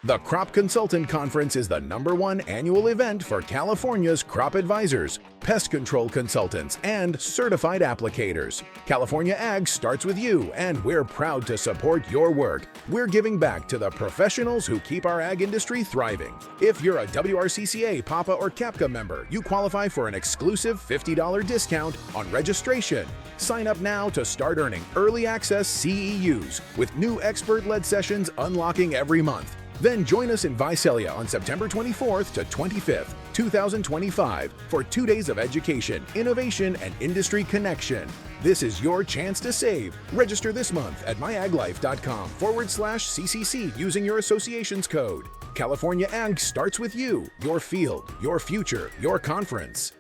The Crop Consultant Conference is the #1 annual event for California's crop advisors, pest control consultants, and certified applicators. California Ag starts with you, and we're proud to support your work. We're giving back to the professionals who keep our ag industry thriving. If you're a WRCCA, PAPA, or CAPCA member, you qualify for an exclusive $50 discount on registration. Sign up now to start earning early access CEUs with new expert-led sessions unlocking every month. Then join us in Visalia on September 24th to 25th, 2025 for 2 days of education, innovation, and industry connection. This is your chance to save. Register this month at myaglife.com/CCC using your association's code. California Ag starts with you, your field, your future, your conference.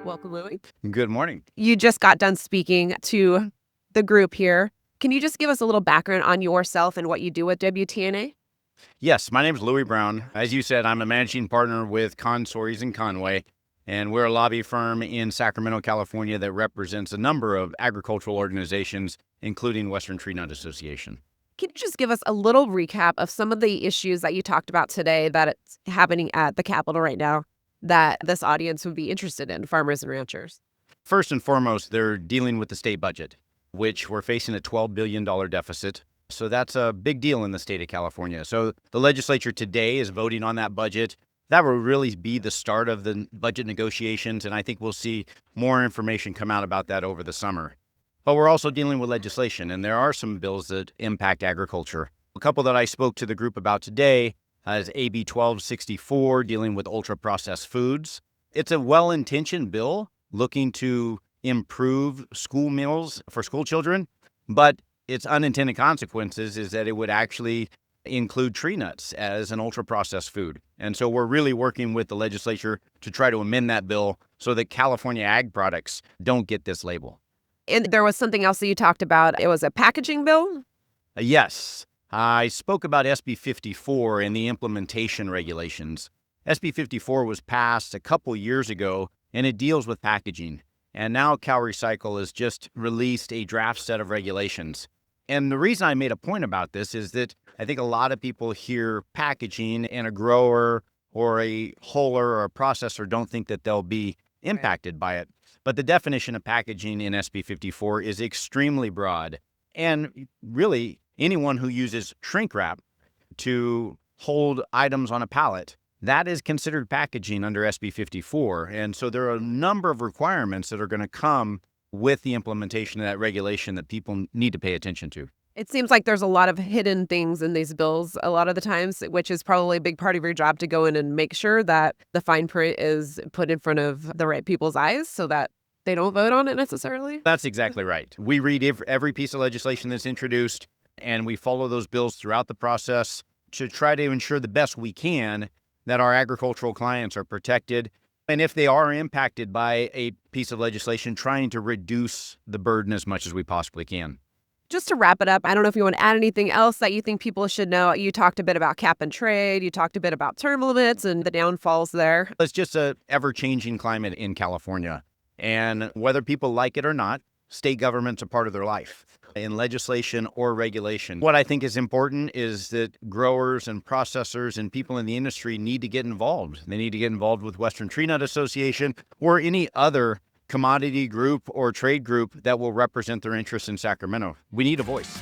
Welcome, Louie. Good morning. You just got done speaking to the group here. Can you just give us a little background on yourself and what you do at WTNA? Yes, my name is Louie Brown. As you said, I'm a managing partner with Kahn, Soares Conway, and we're a lobby firm in Sacramento, California that represents a number of agricultural organizations, including Western Tree Nut Association. Can you just give us a little recap of some of the issues that you talked about today that it's happening at the Capitol right now that this audience would be interested in, farmers and ranchers? First and foremost, they're dealing with the state budget, which we're facing a $12 billion deficit. So that's a big deal in the state of California. So the legislature today is voting on that budget. That will really be the start of the budget negotiations, and I think we'll see more information come out about that over the summer. But we're also dealing with legislation, and there are some bills that impact agriculture. A couple that I spoke to the group about today is AB 1264, dealing with ultra-processed foods. It's a well-intentioned bill looking to improve school meals for school children, but its unintended consequences is that it would actually include tree nuts as an ultra-processed food. And so we're really working with the legislature to try to amend that bill so that California ag products don't get this label. And there was something else that you talked about. It was a packaging bill? Yes. I spoke about SB 54 and the implementation regulations. SB 54 was passed a couple years ago, and it deals with packaging. And now CalRecycle has just released a draft set of regulations. And the reason I made a point about this is that I think a lot of people hear packaging, and a grower or a huller or a processor don't think that they'll be impacted by it. But the definition of packaging in SB 54 is extremely broad. And really, anyone who uses shrink wrap to hold items on a pallet, that is considered packaging under SB 54. And so there are a number of requirements that are going to come with the implementation of that regulation that people need to pay attention to. It seems like there's a lot of hidden things in these bills a lot of the times, which is probably a big part of your job to go in and make sure that the fine print is put in front of the right people's eyes so that they don't vote on it necessarily. That's exactly right. We read every piece of legislation that's introduced, and we follow those bills throughout the process to try to ensure the best we can that our agricultural clients are protected. And if they are impacted by a piece of legislation, trying to reduce the burden as much as we possibly can. Just to wrap it up, I don't know if you want to add anything else that you think people should know. You talked a bit about cap and trade. You talked a bit about term limits and the downfalls there. It's just an ever-changing climate in California. And whether people like it or not, state government's a part of their life in legislation or regulation. What I think is important is that growers and processors and people in the industry need to get involved. They need to get involved with Western Tree Nut Association or any other commodity group or trade group that will represent their interests in Sacramento. We need a voice.